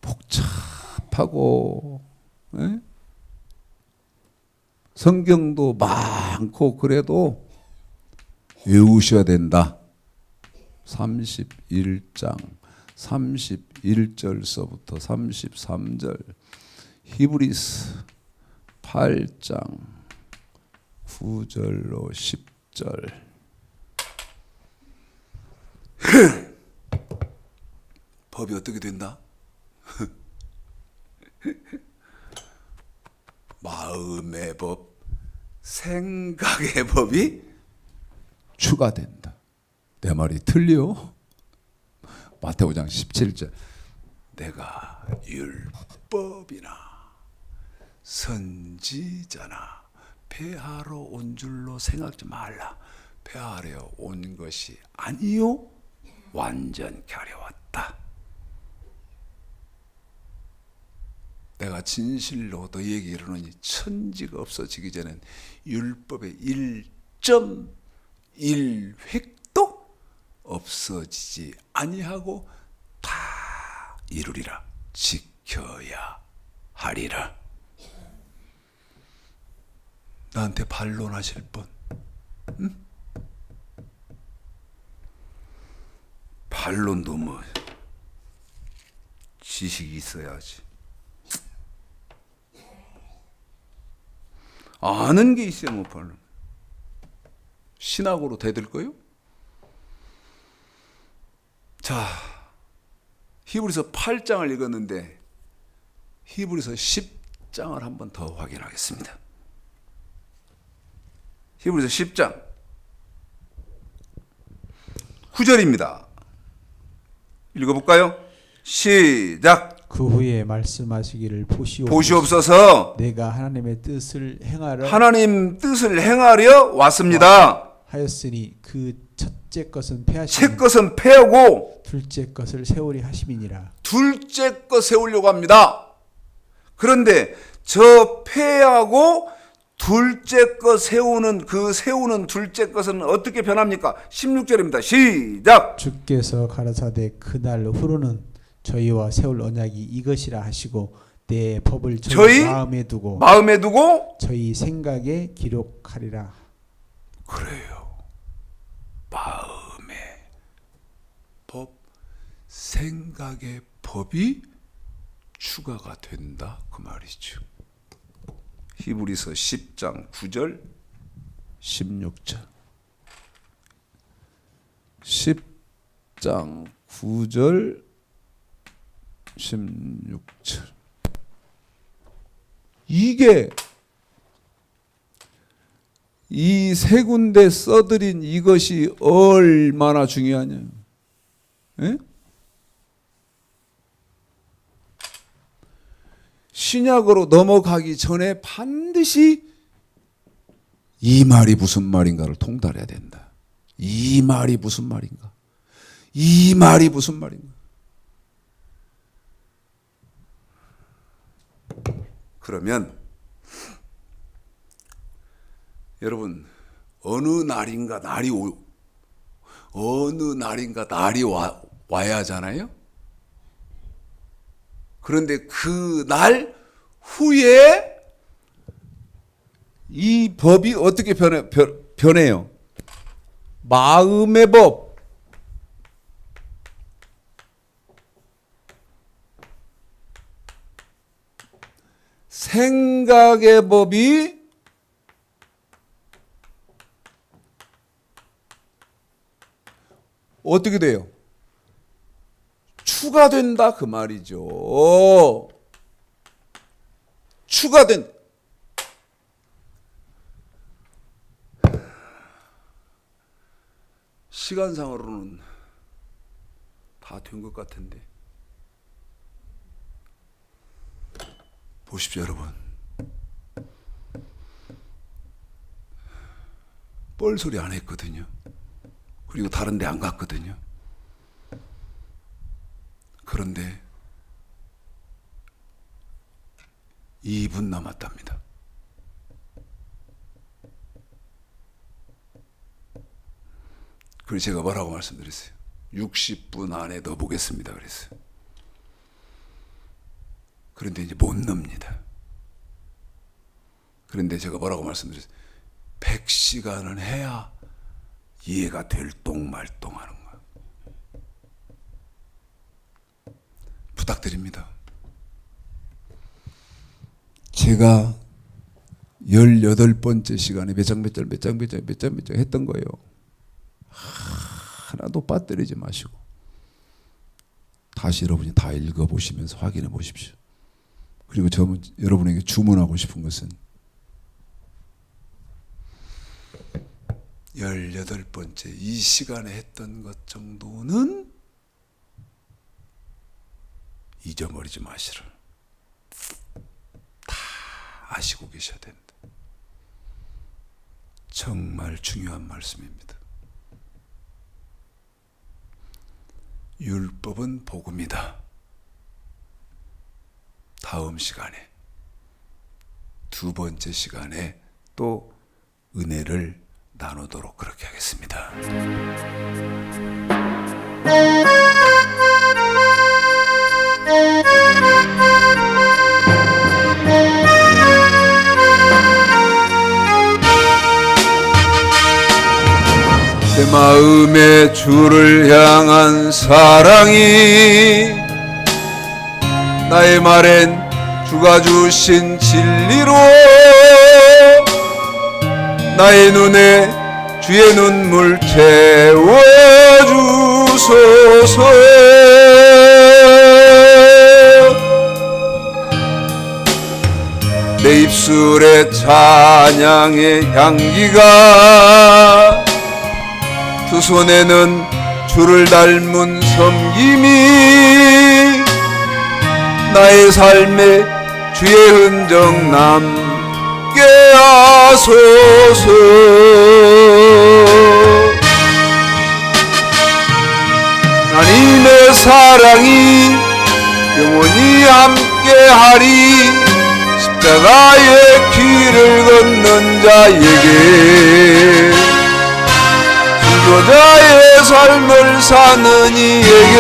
복잡하고 성경도 많고 그래도 외우셔야 된다. 31장 31절서부터 33절, 히브리서 8장 9절로 10절. 법이 어떻게 된다? 마음의 법, 생각의 법이 추가된다. 내 말이 틀려? 마태복음 17절 내가 율법이나 선지자나 폐하러 온 줄로 생각지 말라. 폐하러 온 것이 아니요 완전케 하려 왔다. 내가 진실로 너희에게 이르노니 천지가 없어지기 전엔 율법의 1.1획도 없어지지 아니하고 다 이루리라. 지켜야 하리라. 나한테 반론하실 분, 응? 반론도 뭐 지식이 있어야지. 아는 게 있어야 뭐 반론. 신학으로 대들 거요? 자, 히브리서 8장을 읽었는데 히브리서 10장을 한 번 더 확인하겠습니다. 히브리서 10장 9절입니다. 읽어볼까요? 시작. 그 후에 말씀하시기를 보시옵소서. 내가 하나님의 뜻을 행하려 하나님 뜻을 행하려 왔습니다. 하였으니 그 첫째 것은 패하시니 첫 것은 패하고 둘째 것을 세우리 하심이니라. 둘째 것 세우려고 합니다. 그런데 저 패하고 둘째 것 세우는 그 세우는 둘째 것은 어떻게 변합니까? 16절입니다. 시작. 주께서 가라사대 그날 후로는 저희와 세울 언약이 이것이라 하시고 내 법을 저희 마음에 두고 저희 생각에 기록하리라. 그래요. 마음의 법, 생각의 법이 추가가 된다 그 말이죠. 히브리서 10장 9절 16절 10장 9절 16절 이게 이 세 군데 써드린 이것이 얼마나 중요하냐. 에? 신약으로 넘어가기 전에 반드시 이 말이 무슨 말인가를 통달해야 된다. 이 말이 무슨 말인가? 이 말이 무슨 말인가? 그러면 여러분 어느 날인가 날이 와야 하잖아요. 그런데 그 날 후에 이 법이 어떻게 변해요? 마음의 법. 생각의 법이 어떻게 돼요? 추가된다 그 말이죠. 추가된. 시간상으로는 다 된 것 같은데 보십시오 여러분. 뻘소리 안 했거든요. 그리고 다른 데 안 갔거든요. 그런데 2분 남았답니다. 그래서 제가 뭐라고 말씀드렸어요? 60분 안에 넣어보겠습니다 그랬어요. 그런데 이제 못 넣습니다. 그런데 제가 뭐라고 말씀드렸어요? 100시간은 해야 이해가 될똥말똥하는 거예요. 부탁드립니다. 제가 18번째 시간에 몇 장 했던 거예요. 하나도 빠뜨리지 마시고 다시 여러분이 다 읽어보시면서 확인해 보십시오. 그리고 여러분에게 주문하고 싶은 것은 18번째 이 시간에 했던 것 정도는 이 잊어버리지 마시라. 다 아시고 계셔야 된다. 정말 중요한 말씀입니다. 율법은 복음이다. 다음 시간에, 두 번째 시간에 또 은혜를 나누도록 그렇게 하겠습니다. 내 마음에 주를 향한 사랑이 나의 말엔 주가 주신 진리로 나의 눈에 주의 눈물 채워주소서. 내 입술에 찬양의 향기가 두 손에는 주를 닮은 섬김이 나의 삶에 주의 흔적 남게 하소서. 하나님의 사랑이 영원히 함께하리. 십자가의 길을 걷는 자에게, 수고자의 삶을 사는 이에게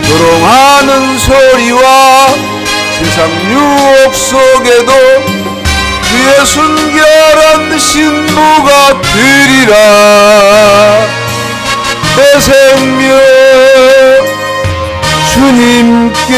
조롱하는 소리와 세상 유혹 속에도 주의 순결한 신부가 되리라. 내 생명 주님께